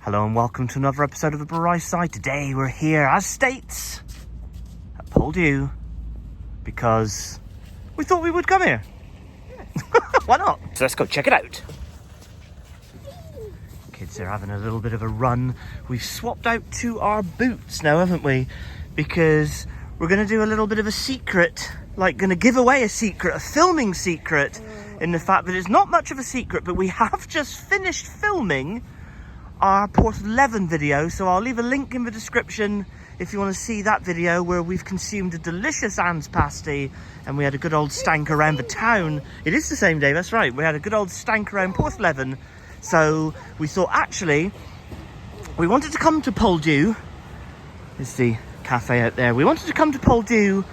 Hello and welcome to another episode of the Rattler Cider. Today we're here, as states, at Poldhu because we thought we would come here. Why not? So let's go check it out. Kids are having a little bit of a run. We've swapped out to our boots now, haven't we? Because we're going to do a little bit of a secret, like going to give away a secret, a filming secret, in the fact that it's not much of a secret, but we have just finished filming our Porthleven video, so I'll leave a link in the description if you want to see that video where we've consumed a delicious Anne's pasty and we had a good old stank around the town. It is the same day, that's right. We had a good old stank around Porthleven. So we thought actually we wanted to come to Poldhu. There's the cafe out there. We wanted to come to Poldhu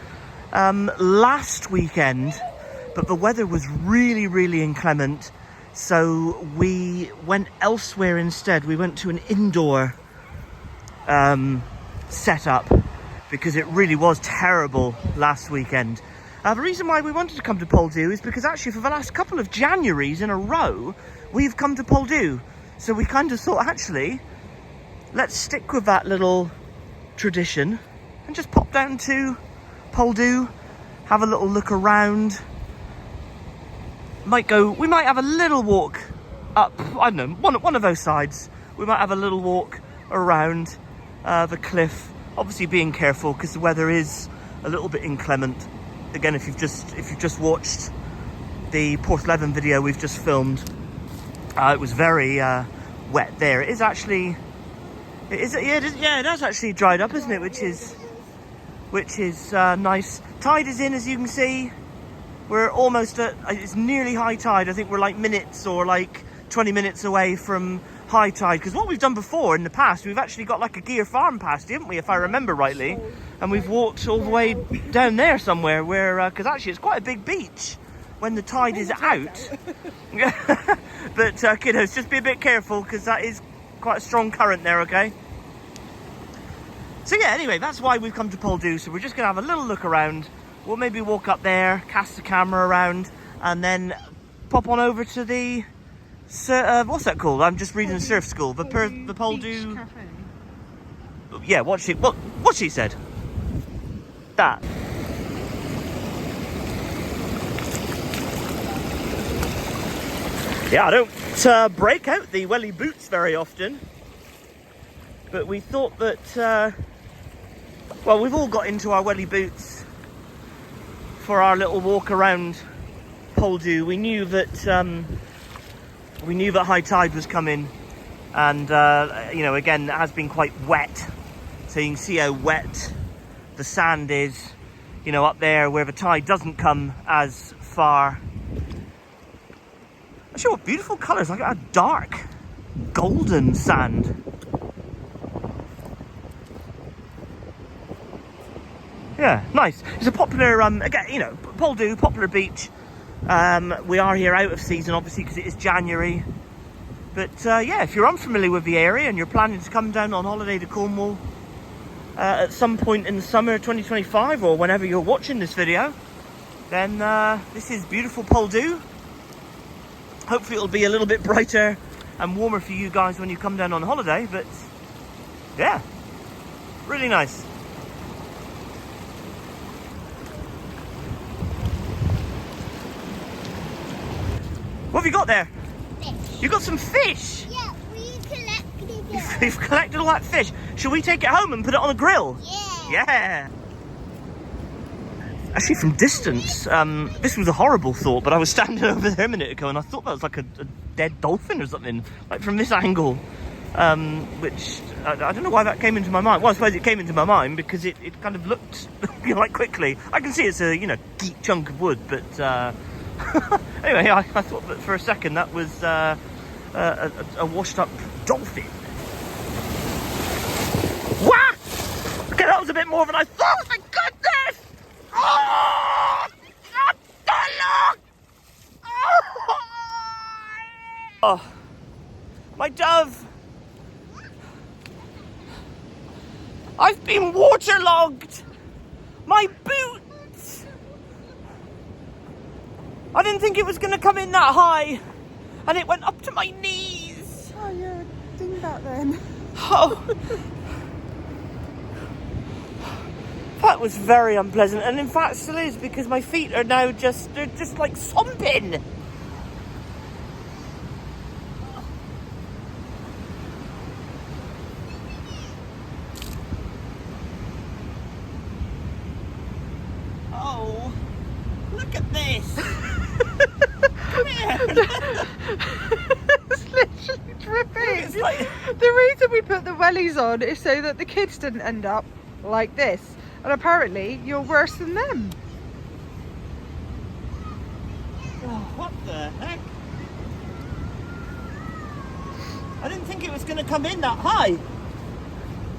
last weekend, but the weather was really inclement. So we went elsewhere instead. We went to an indoor setup because it really was terrible last weekend. The reason why we wanted to come to Poldhu is because actually for the last couple of Januaries in a row, we've come to Poldhu. So we kind of thought, actually, let's stick with that little tradition and just pop down to Poldhu, have a little look around. We might have a little walk up, I don't know, one of those sides. We might have a little walk around the cliff, obviously being careful because the weather is a little bit inclement. Again, if you've just watched the Porthleven video we've just filmed, it was very wet there. It has actually dried up, isn't it? Which is nice. Tide is in, as you can see. We're almost at, it's nearly high tide. I think we're like minutes or like 20 minutes away from high tide. Because what we've done before in the past, we've actually got like a gear farm pasty, haven't we, if I remember rightly? And we've walked all the way down there somewhere where, because actually it's quite a big beach when the tide is out. But kiddos, just be a bit careful because that is quite a strong current there, okay? So yeah, anyway, that's why we've come to Poldhu. So we're just going to have a little look around. We'll maybe walk up there, cast the camera around, and then pop on over to the, what's that called? I'm just reading the surf school. The Poldhu Beach Cafe. Yeah, what she said. That. Yeah, I don't break out the welly boots very often, but we thought that, well, we've all got into our welly boots for our little walk around Poldhu. We knew that high tide was coming, and you know, again, it has been quite wet, so you can see how wet the sand is, you know, up there where the tide doesn't come as far. Actually, what beautiful colours, like a dark golden sand. Yeah, nice. It's a popular, again, you know, Poldhu, popular beach. We are here out of season, obviously, because it is January. But yeah, if you're unfamiliar with the area and you're planning to come down on holiday to Cornwall at some point in the summer 2025 or whenever you're watching this video, then this is beautiful Poldhu. Hopefully it'll be a little bit brighter and warmer for you guys when you come down on holiday, but yeah, really nice. What have you got there? Fish. You got some fish? Yeah, we collected it. You've collected all that fish. Shall we take it home and put it on a grill? Yeah. Yeah. Actually, from distance, this was a horrible thought, but I was standing over there a minute ago and I thought that was like a dead dolphin or something, like from this angle, which I don't know why that came into my mind. Well, I suppose it came into my mind because it kind of looked like quickly. I can see it's a, you know, geek chunk of wood, but anyway, I thought that for a second that was a washed up dolphin. What? Okay, that was a bit more than I thought. My goodness! Oh! Oh, my dove! I've been waterlogged! My boots! I didn't think it was going to come in that high, and it went up to my knees. Oh, yeah, ding doing that then? Oh, that was very unpleasant, and in fact still is, because my feet are now they're just like thumping. Oh, look at this. Come here. It's literally dripping. It's like... The reason we put the wellies on is so that the kids didn't end up like this. And apparently you're worse than them. Oh, what the heck? I didn't think it was going to come in that high.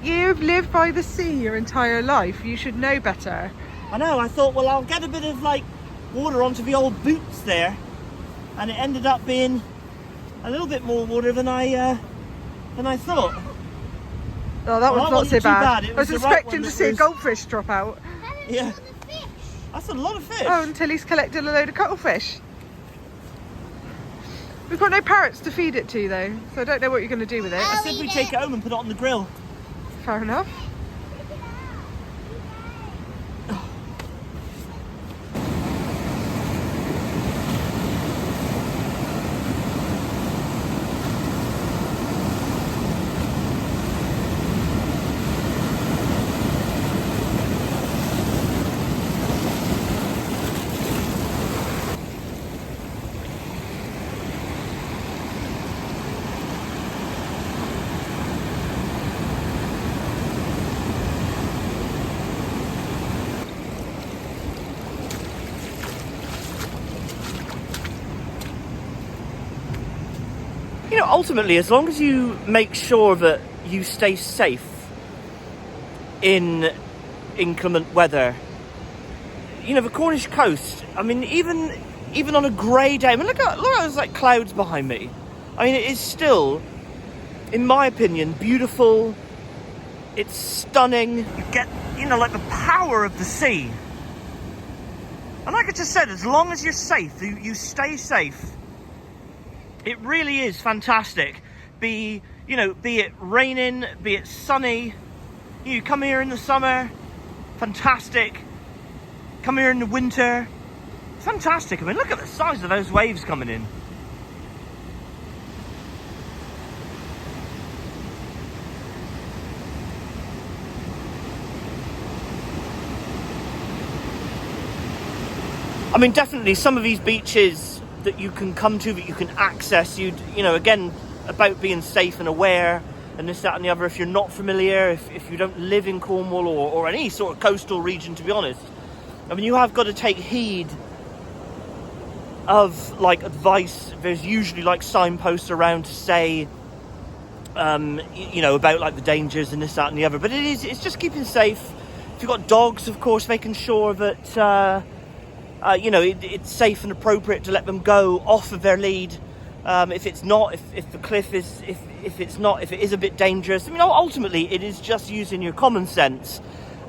You've lived by the sea your entire life. You should know better. I know, I thought, well, I'll get a bit of like water onto the old boots there. And it ended up being a little bit more water than I thought. Oh, that one's not so bad. It I was was the right expecting one to that see a was- goldfish drop out. Yeah. That's a lot of fish. Oh, until he's collected a load of cuttlefish. We've got no parrots to feed it to though, so I don't know what you're going to do with it. I said we take it home and put it on the grill. Fair enough. You know, ultimately, as long as you make sure that you stay safe in inclement weather, you know, the Cornish coast, I mean, even on a grey day, I mean, look at those like clouds behind me. I mean, it is still, in my opinion, beautiful. It's stunning. You get, you know, like the power of the sea. And like I just said, as long as you're safe, you stay safe. It really is fantastic. Be it raining, be it sunny. You come here in the summer, fantastic. Come here in the winter, fantastic. I mean, look at the size of those waves coming in. I mean, definitely some of these beaches that you can come to, that you can access, you know, again, about being safe and aware and this, that and the other. If you're not familiar, if you don't live in Cornwall or any sort of coastal region, to be honest, I mean, you have got to take heed of like advice. There's usually like signposts around to say, you know, about like the dangers and this, that and the other, but it's just keeping safe. If you've got dogs, of course, making sure that you know, it's safe and appropriate to let them go off of their lead. If it's not, if the cliff is, if it is a bit dangerous. I mean, ultimately, it is just using your common sense.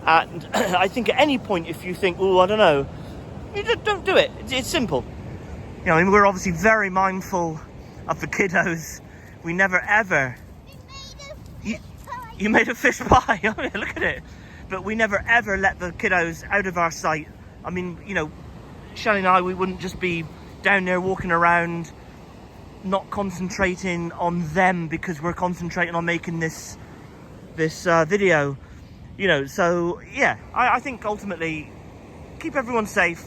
And I think at any point, if you think, oh, I don't know, you just don't do it. It's simple. You know, I mean, we're obviously very mindful of the kiddos. We never ever. You made a fish pie. Oh, yeah, look at it. But we never ever let the kiddos out of our sight. I mean, you know, Shelley and I, we wouldn't just be down there walking around not concentrating on them because we're concentrating on making this video, you know. So yeah, I think ultimately keep everyone safe.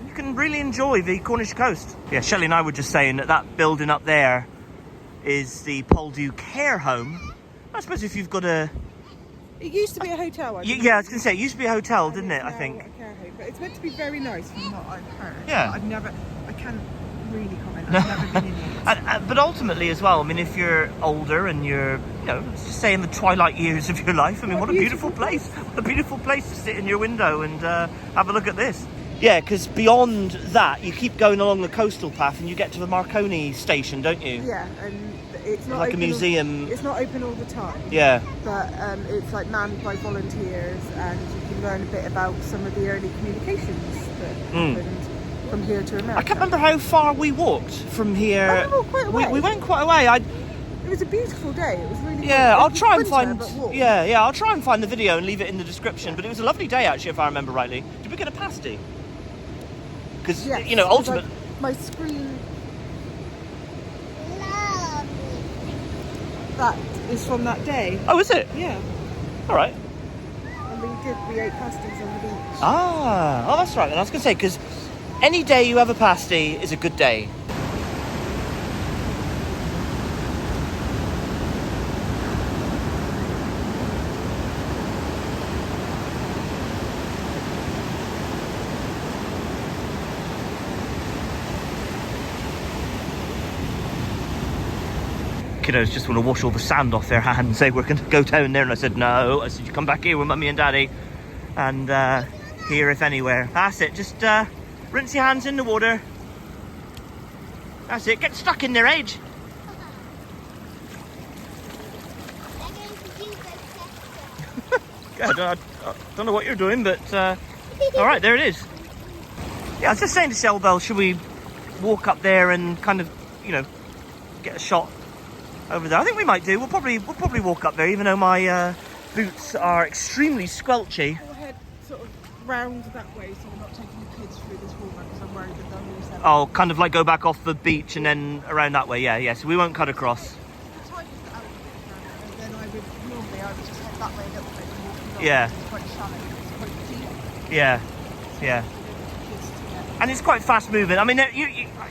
You can really enjoy the Cornish coast. Yeah, Shelley and I were just saying that building up there is the Poldhu care home. I suppose if you've got a... It used to be a hotel. Yeah, I was going to say, it used to be a hotel, didn't it, I think? A care home, but it's meant to be very nice from what I've heard. Yeah. I can't really comment. I've never been in it. But ultimately as well, I mean, if you're older and you're, you know, let's just say in the twilight years of your life, I mean, what a beautiful place. What a beautiful place to sit in your window and have a look at this. Yeah, because beyond that, you keep going along the coastal path and you get to the Marconi station, don't you? Yeah, and it's not like a museum. It's not open all the time. Yeah. But it's like manned by volunteers, and you can learn a bit about some of the early communications that happened from here to America. I can't remember how far we walked from here. Oh, quite a way. We went quite a way. It It was a beautiful day. It was really Yeah, good. I'll It was try and winter, find. but warm. Yeah, I'll try and find the video and leave it in the description. But it was a lovely day, actually, if I remember rightly. Did we get a pasty? Because Yes, you know, because ultimate. my screen, Lovely. that is from that day. Oh, is it? Yeah. All right. And we ate pasties on the beach. Ah, oh, that's right. And I was going to say, because any day you have a pasty is a good day. Kiddos just want to wash all the sand off their hands, say we're going to go down there, and I said no. I said you come back here with mummy and daddy, and here if anywhere. That's it, just rinse your hands in the water. That's it, get stuck in there, Age. They're going to do the test. I don't know what you're doing, but alright, there it is. Yeah, I was just saying to Selbel, should we walk up there and kind of, you know, get a shot over there? I think we might do. We'll probably walk up there, even though my boots are extremely squelchy. We'll head sort of round that way, so we're not taking the kids through this water because I'm worried that they'll lose them. Oh, kind of like go back off the beach and then around that way. Yeah. So we won't cut across. The tide is out a bit now, and then I would just head that way a little bit and walk along. Yeah. It's quite shallow. It's quite deep. Yeah. So for the kids to get. And it's quite fast moving. I mean,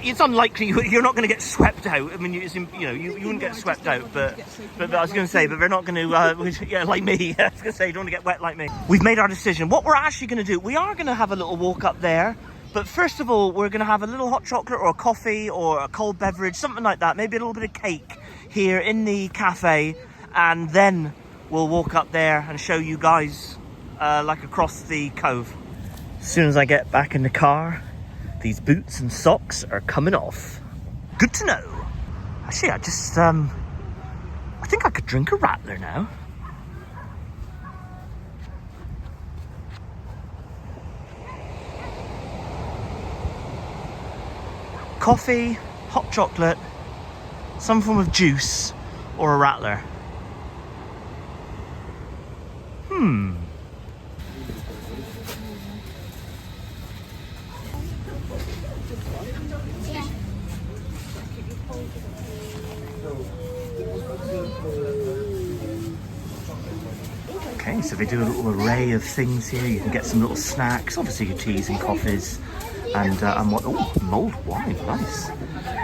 it's unlikely you're not going to get swept out. I mean, you wouldn't get swept out, but I was going to say, but they're not going to, yeah, like me. I was going to say, you don't want to get wet like me. We've made our decision. What we're actually going to do, we are going to have a little walk up there. But first of all, we're going to have a little hot chocolate or a coffee or a cold beverage, something like that. Maybe a little bit of cake here in the cafe. And then we'll walk up there and show you guys like across the cove. As soon as I get back in the car, these boots and socks are coming off. Good to know. Actually, I think I could drink a Rattler now. Coffee, hot chocolate, some form of juice, or a Rattler. Okay, so they do a little array of things here. You can get some little snacks, obviously your teas and coffees, and what? Oh, mulled wine, nice.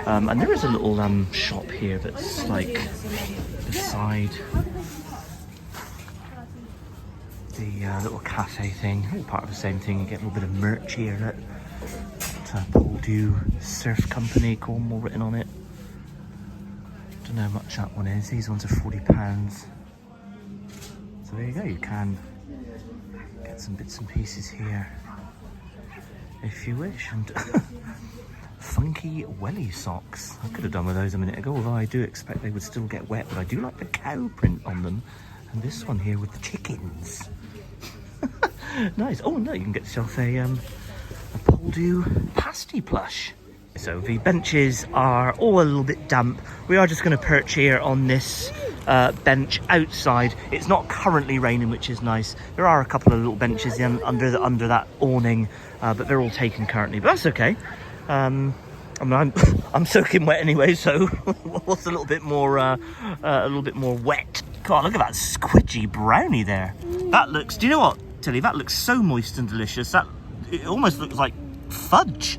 And there is a little shop here that's like beside the little cafe thing. All part of the same thing. You get a little bit of merch here. Look, Poldhu Surf Company, Cornwall written on it. Don't know how much that one is. These ones are £40. So there you go, you can get some bits and pieces here if you wish. And funky welly socks. I could have done with those a minute ago, although I do expect they would still get wet, but I do like the cow print on them. And this one here with the chickens. Nice. Oh no, you can get yourself a Poldhu pasty plush. So the benches are all a little bit damp. We are just going to perch here on this bench outside. It's not currently raining, which is nice. There are a couple of little benches under that awning, but they're all taken currently. But that's okay. I mean, I'm soaking wet anyway, so what's a little bit more wet? God, look at that squidgy brownie there. That looks. Do you know what, Tilly? That looks so moist and delicious. It almost looks like fudge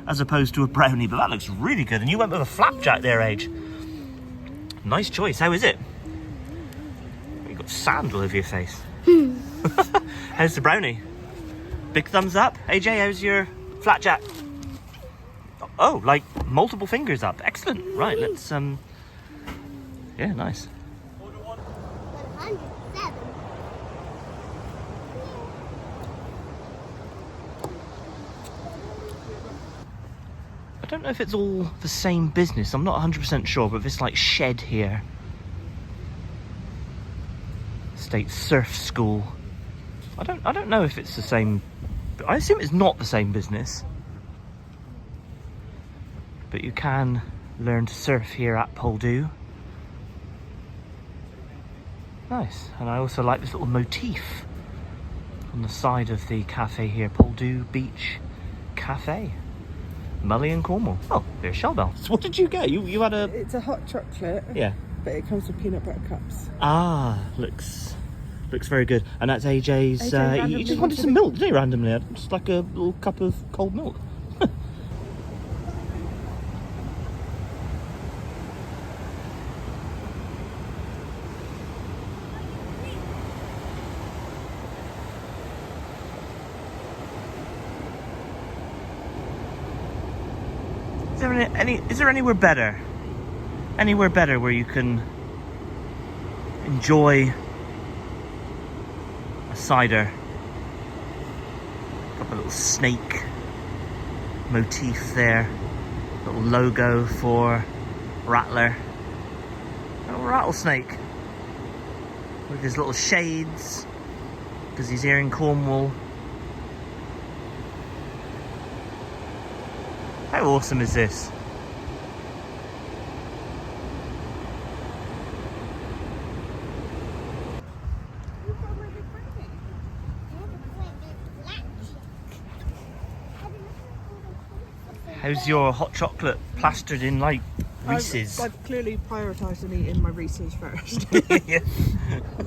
as opposed to a brownie, but that looks really good. And you went with a flapjack there, Age. Nice choice. How is it? You've got sand all over your face. How's the brownie? Big thumbs up. AJ, how's your flapjack? Oh, like multiple fingers up. Excellent. Right, let's yeah, nice. 107. I don't know if it's all the same business. I'm not 100% sure, but this like shed here. State Surf School. I don't know if it's the same. I assume it's not the same business. But you can learn to surf here at Poldhu. Nice. And I also like this little motif on the side of the cafe here, Poldhu Beach Cafe, Mully in Cornwall. Oh, there's Shellbell. So what did you get? You had a... It's a hot chocolate. Yeah. But it comes with peanut butter cups. Ah, looks very good. And that's AJ's. AJ he just wanted some milk, didn't he? Randomly, just like a little cup of cold milk. Is there anywhere better? Anywhere better where you can enjoy a cider? Got a little snake motif there. Little logo for Rattler. A little rattlesnake with his little shades because he's here in Cornwall. How awesome is this? How's your hot chocolate plastered in like Reese's? I've clearly prioritised in eating my Reese's first. Yeah.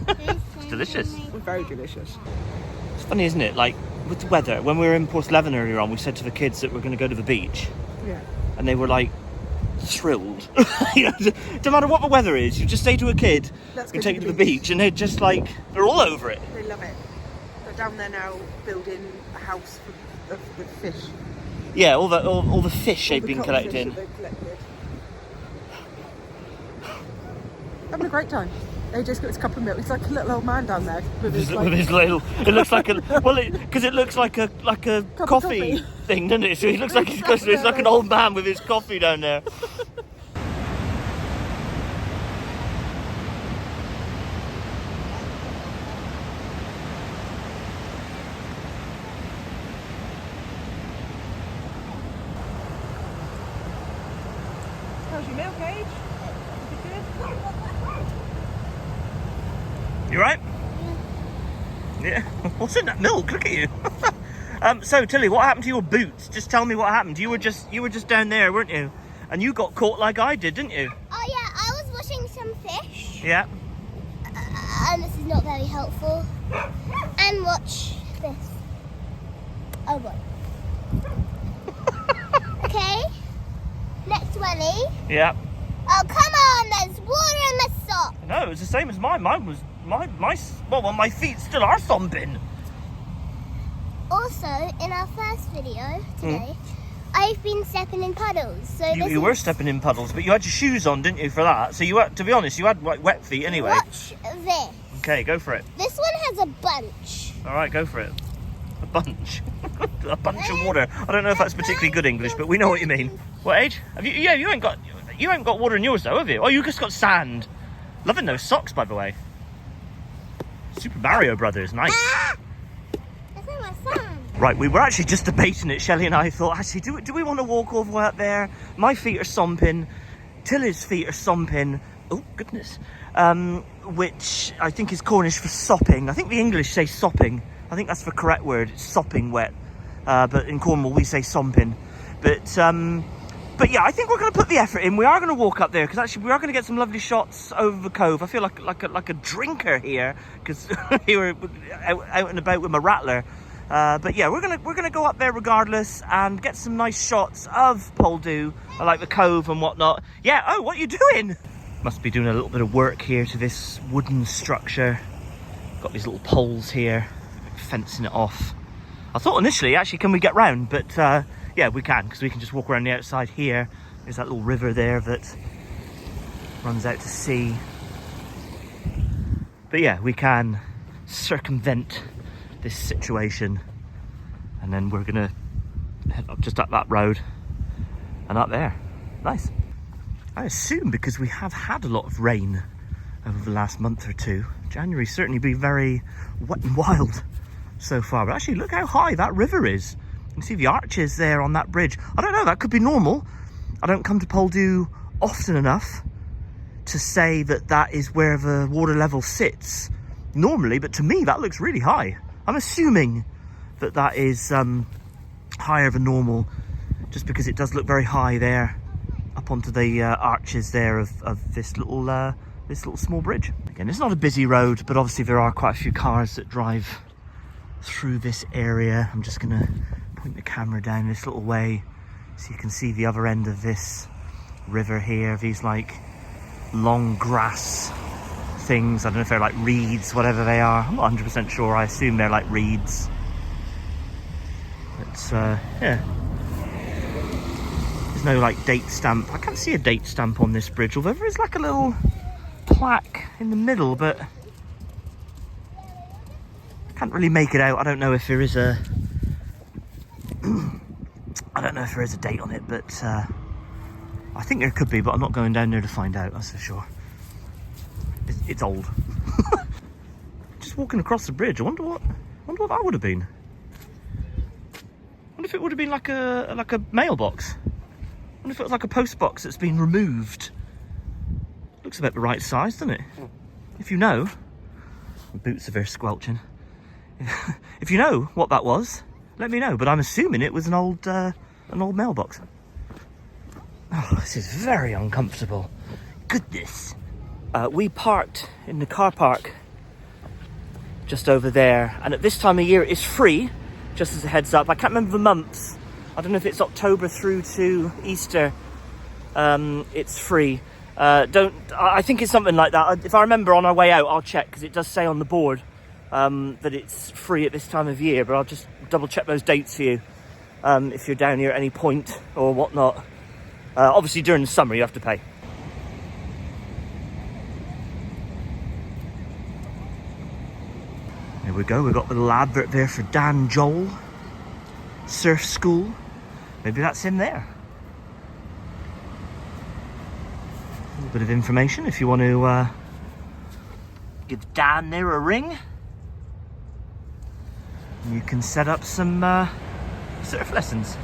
It's delicious. Very delicious. It's funny, isn't it? Like with the weather, when we were in Porthleven earlier on, we said to the kids that we're going to go to the beach. Yeah. And they were like thrilled. You know, no matter what the weather is, you just say to a kid, Let's "We'll go take you to the beach," and they're just like, they're all over it. They love it. They're down there now building a house with fish. Yeah, all the fish All they've the been cotton fish collecting. that they've collected. Having a great time. They just got his cup of milk. He's like a little old man down there with his little. It looks like because it looks like a coffee thing, doesn't it? So he looks like he's like an old man with his coffee down there. How's your milk, Age? Is it good? You right? Yeah. What's in that milk? Look at you. So Tilly, what happened to your boots? Just tell me what happened. You were just down there, weren't you? And you got caught like I did, didn't you? Oh yeah, I was washing some fish. Yeah. And this is not very helpful. And watch this. Oh boy. Okay. Next welly. Yeah. Oh come on! There's water in my sock. No, it was the same as mine. Mine was my feet still are thumping. Also, in our first video today, I've been stepping in puddles. So You were stepping in puddles, but you had your shoes on, didn't you, for that? So you had, to be honest, you had like wet feet anyway. Watch this. Okay, go for it. This one has a bunch. All right, go for it. A bunch. A bunch of water. I don't know if that's particularly good English, but we know what you mean. What age? Have you? Yeah, you ain't got water in yours though, have you? Oh, you just got sand. Loving those socks, by the way. Super Mario Brothers, nice. That's not my son. Right, we were actually just debating it. Shelley and I thought, actually, do we want to walk all the way up there? My feet are somping. Tilly's feet are somping. Oh, goodness. Which I think is Cornish for sopping. I think the English say sopping. I think that's the correct word. It's sopping wet. But in Cornwall, we say somping. But yeah, I think we're going to put the effort in. We are going to walk up there because actually we are going to get some lovely shots over the cove. I feel like a drinker here because we were out and about with my Rattler. But yeah, we're gonna go up there regardless and get some nice shots of Poldhu, like the cove and whatnot. Yeah. Oh, what are you doing? Must be doing a little bit of work here to this wooden structure. Got these little poles here, fencing it off. I thought initially, actually, can we get round? But yeah, we can, because we can just walk around the outside here. There's that little river there that runs out to sea. But yeah, we can circumvent this situation. And then we're gonna head up just up that road and up there. Nice. I assume because we have had a lot of rain over the last month or two, January's certainly been very wet and wild so far. But actually, look how high that river is. You can see the arches there on that bridge. I don't know, that could be normal. I don't come to Poldhu often enough to say that that is where the water level sits normally, but to me that looks really high. I'm assuming that that is higher than normal, just because it does look very high there up onto the arches there of this little small bridge. Again, it's not a busy road, but obviously there are quite a few cars that drive through this area. I'm just gonna point the camera down this little way so you can see the other end of this river here. These like long grass things, I don't know if they're like reeds, whatever they are, I'm not 100% sure. I assume they're like reeds, but yeah, there's no like date stamp. I can't see a date stamp on this bridge, although there is like a little plaque in the middle, but I can't really make it out. I don't know if there is a I don't know if there is a date on it, but I think there could be, but I'm not going down there to find out, that's for sure. It's old. Just walking across the bridge, I wonder what that would have been. I wonder if it would have been like a mailbox. I wonder if it was like a post box that's been removed. Looks about the right size, doesn't it? If you know, my boots are very squelching. If you know what that was, let me know. But I'm assuming it was an old mailbox. Oh, this is very uncomfortable. Goodness. We parked in the car park just over there, and at this time of year it's free, just as a heads up. I can't remember the months. I don't know if it's October through to Easter. It's free. I think it's something like that. If I remember on our way out, I'll check, because it does say on the board that it's free at this time of year, but I'll just double check those dates for you if you're down here at any point or whatnot. Obviously during the summer you have to pay. There we go, we've got the little advert there for Dan Joel Surf School. Maybe that's him there. A little bit of information if you want to give Dan there a ring. You can set up some surf lessons.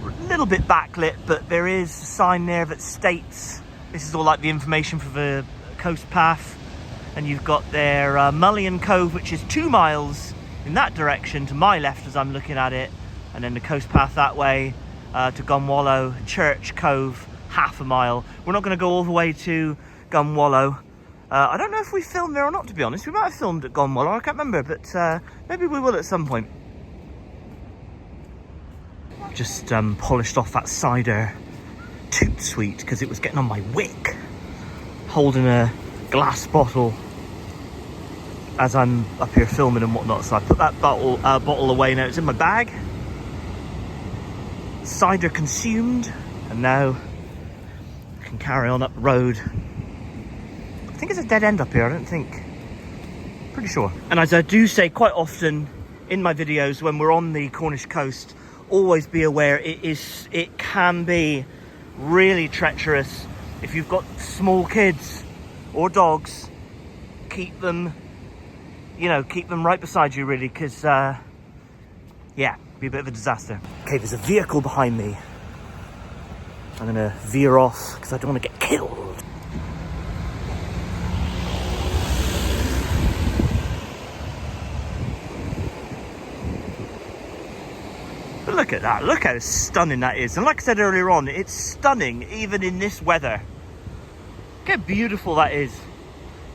A little bit backlit, but there is a sign there that states this is all like the information for the coast path. And you've got there Mullion Cove, which is 2 miles in that direction to my left as I'm looking at it, and then the coast path that way to Gunwallow. Church Cove, half a mile. We're not going to go all the way to Gunwallow. I don't know if we filmed there or not, to be honest. We might have filmed at Gunwallow, I can't remember, but maybe we will at some point. Just polished off that cider toot sweet because it was getting on my wick, holding a glass bottle as I'm up here filming and whatnot. So I put that bottle away now. It's in my bag. Cider consumed, and now I can carry on up the road. I think it's a dead end up here, I don't think. Pretty sure. And as I do say quite often in my videos when we're on the Cornish coast, always be aware it can be really treacherous. If you've got small kids or dogs, keep them right beside you, really, because yeah, be a bit of a disaster. Okay, there's a vehicle behind me. I'm gonna veer off because I don't want to get killed. But look at that, look how stunning that is. And like I said earlier on, it's stunning even in this weather. Look how beautiful that is.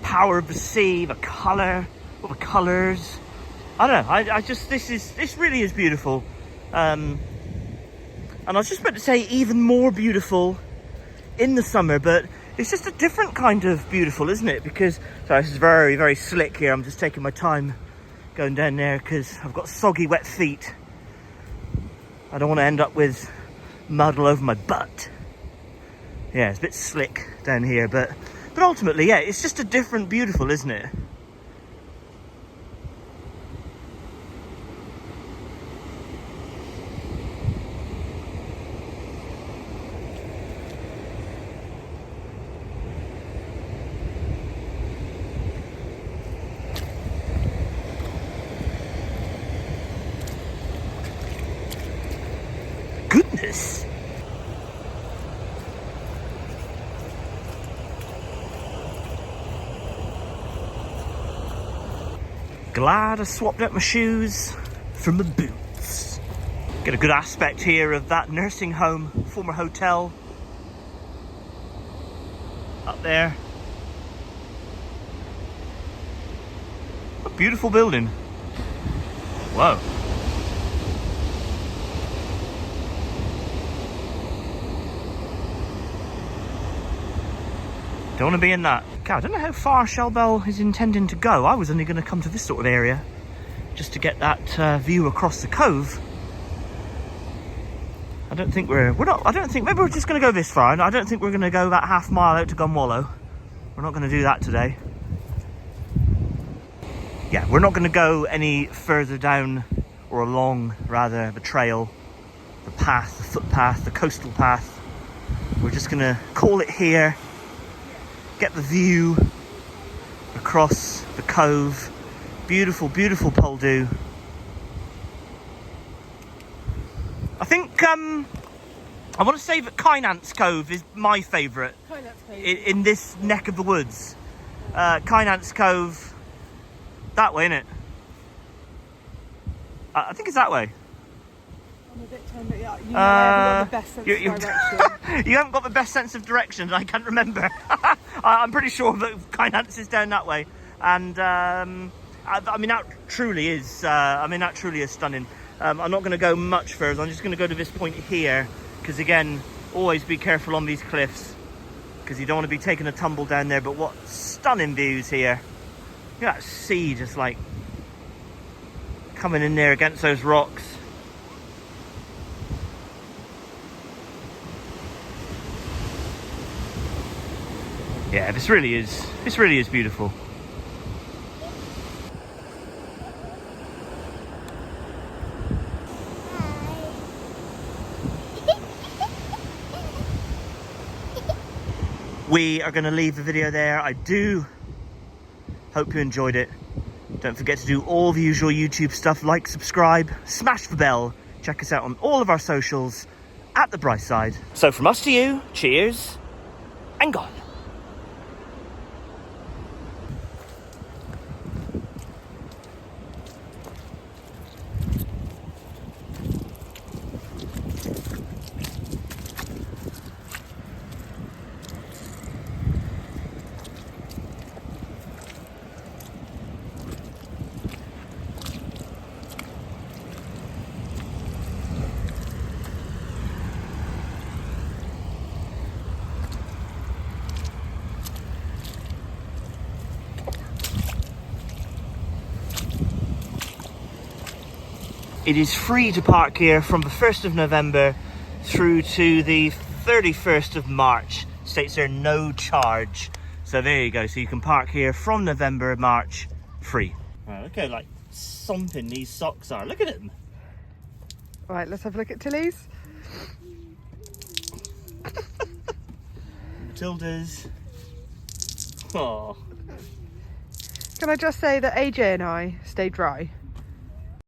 Power of the sea, the colour, all the colours. I don't know, I just, this really is beautiful. And I was just about to say even more beautiful in the summer, but it's just a different kind of beautiful, isn't it? Because, sorry, this is very, very slick here. I'm just taking my time going down there because I've got soggy, wet feet. I don't want to end up with mud all over my butt. Yeah, it's a bit slick down here, but ultimately, yeah, it's just a different beautiful, isn't it? goodness. Glad I swapped out my shoes for my boots. Get a good aspect here of that nursing home, former hotel. Up there. A beautiful building. Whoa. Don't want to be in that. God, I don't know how far Shellbell is intending to go. I was only going to come to this sort of area just to get that view across the cove. I don't think maybe we're just going to go this far. I don't think we're going to go about half mile out to Gunwallow. We're not going to do that today. Yeah, we're not going to go any further down, or along rather, the trail, the path, the footpath, the coastal path. We're just going to call it here. Get the view across the cove. Beautiful, beautiful Poldhu. I think I want to say that Kynance Cove is my favourite in this neck of the woods. Kynance Cove, that way, innit? I think it's that way. I'm a bit turned, but yeah, I haven't got the best sense of direction. You haven't got the best sense of direction, I can't remember. I'm pretty sure that Kynance is down that way. And I mean, that truly is stunning. I'm not going to go much further. I'm just going to go to this point here, because again, always be careful on these cliffs, because you don't want to be taking a tumble down there. But what stunning views here. Look at that sea just like coming in there against those rocks. Yeah, this really is beautiful. We are going to leave the video there. I do hope you enjoyed it. Don't forget to do all the usual YouTube stuff, like, subscribe, smash the bell. Check us out on all of our socials at The Bright Side. So from us to you, cheers and gone. It is free to park here from the 1st of November through to the 31st of March. States there no charge. So there you go. So you can park here from November, March, free. Wow, look how like something these socks are. Look at them. All right, let's have a look at Tilly's. Matilda's. Oh. Can I just say that AJ and I stay dry?